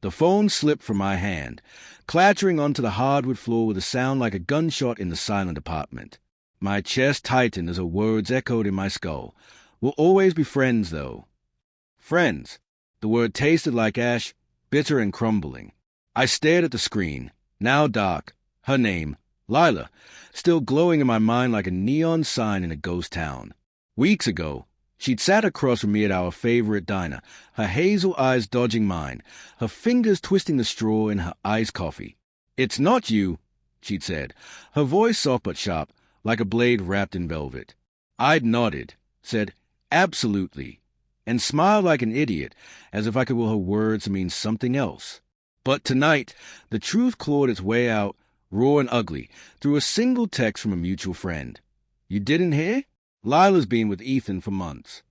The phone slipped from my hand, clattering onto the hardwood floor with a sound like a gunshot in the silent apartment. My chest tightened as her words echoed in my skull. We'll always be friends, though. Friends. The word tasted like ash, bitter and crumbling. I stared at the screen, now dark, her name, Lila, still glowing in my mind like a neon sign in a ghost town. Weeks ago, she'd sat across from me at our favorite diner, her hazel eyes dodging mine, her fingers twisting the straw in her iced coffee. "It's not you," she'd said, her voice soft but sharp, like a blade wrapped in velvet. I'd nodded, said, "Absolutely," and smiled like an idiot, as if I could will her words to mean something else. But tonight, the truth clawed its way out, raw and ugly, through a single text from a mutual friend. "You didn't hear? Lila's been with Ethan for months."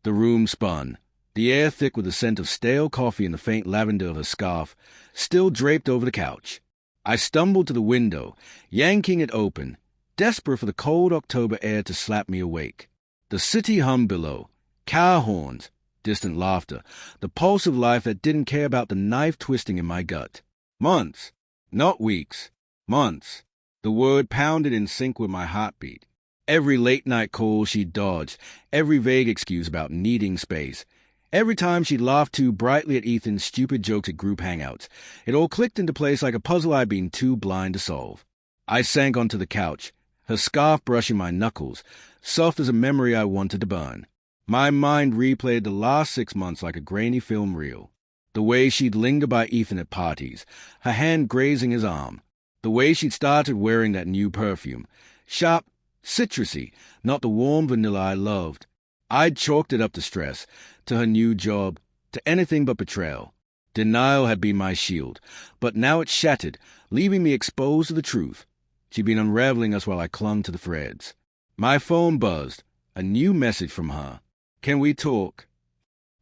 The room spun, the air thick with the scent of stale coffee and the faint lavender of her scarf, still draped over the couch. I stumbled to the window, yanking it open, desperate for the cold October air to slap me awake. The city hummed below, car horns, distant laughter, the pulse of life that didn't care about the knife twisting in my gut. Months, not weeks, months. The word pounded in sync with my heartbeat. Every late-night call she dodged, every vague excuse about needing space, every time she laughed too brightly at Ethan's stupid jokes at group hangouts, it all clicked into place like a puzzle I'd been too blind to solve. I sank onto the couch, her scarf brushing my knuckles, soft as a memory I wanted to burn. My mind replayed the last 6 months like a grainy film reel. The way she'd linger by Ethan at parties, her hand grazing his arm. The way she'd started wearing that new perfume. Sharp, citrusy, not the warm vanilla I loved. I'd chalked it up to stress, to her new job, to anything but betrayal. Denial had been my shield, but now it shattered, leaving me exposed to the truth. She'd been unraveling us while I clung to the threads. My phone buzzed, a new message from her. "Can we talk?"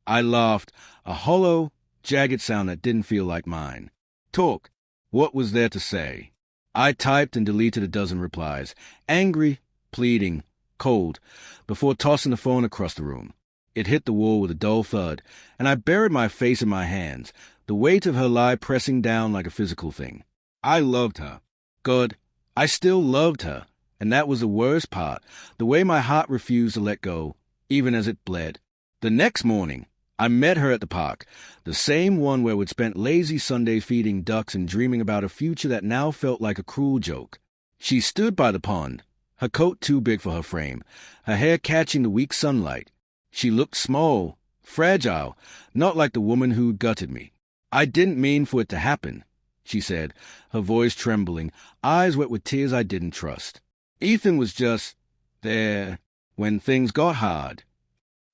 I laughed, a hollow, jagged sound that didn't feel like mine. Talk. What was there to say? I typed and deleted a dozen replies, angry, pleading, cold, before tossing the phone across the room. It hit the wall with a dull thud, and I buried my face in my hands, the weight of her lie pressing down like a physical thing. I loved her. God, I still loved her, and that was the worst part, the way my heart refused to let go, even as it bled. The next morning, I met her at the park, the same one where we'd spent lazy Sundays feeding ducks and dreaming about a future that now felt like a cruel joke. She stood by the pond, her coat too big for her frame, her hair catching the weak sunlight. She looked small, fragile, not like the woman who'd gutted me. "I didn't mean for it to happen," she said, her voice trembling, eyes wet with tears I didn't trust. "Ethan was just there when things got hard."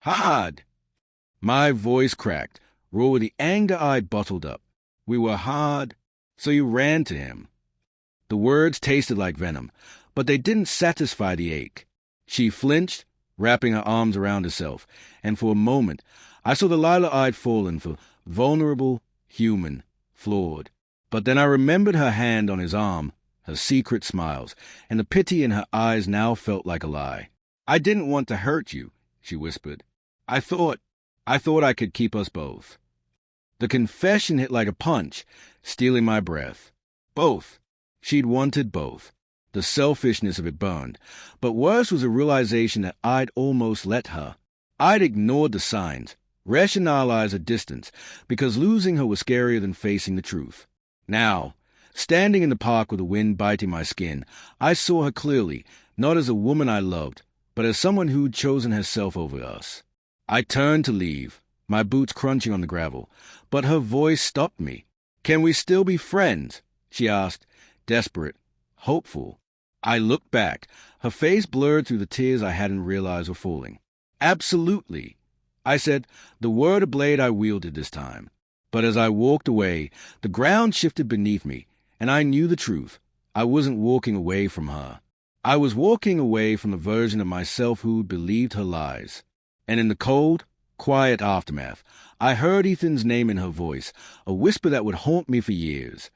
Hard! My voice cracked, raw with the anger I'd bottled up. "We were hard, so you ran to him." The words tasted like venom, but they didn't satisfy the ache. She flinched, wrapping her arms around herself, and for a moment I saw the Lila I'd fallen for, vulnerable, human, flawed. But then I remembered her hand on his arm, her secret smiles, and the pity in her eyes now felt like a lie. "I didn't want to hurt you," she whispered. I thought I could keep us both." The confession hit like a punch, stealing my breath. Both. She'd wanted both. The selfishness of it burned, but worse was the realization that I'd almost let her. I'd ignored the signs, rationalized a distance, because losing her was scarier than facing the truth. Now, standing in the park with the wind biting my skin, I saw her clearly, not as a woman I loved, but as someone who'd chosen herself over us. I turned to leave, my boots crunching on the gravel, but her voice stopped me. "Can we still be friends?" she asked, desperate, hopeful. I looked back, her face blurred through the tears I hadn't realized were falling. "Absolutely," I said, the word a blade I wielded this time. But as I walked away, the ground shifted beneath me, and I knew the truth. I wasn't walking away from her. I was walking away from the version of myself who believed her lies. And in the cold, quiet aftermath, I heard Ethan's name in her voice, a whisper that would haunt me for years.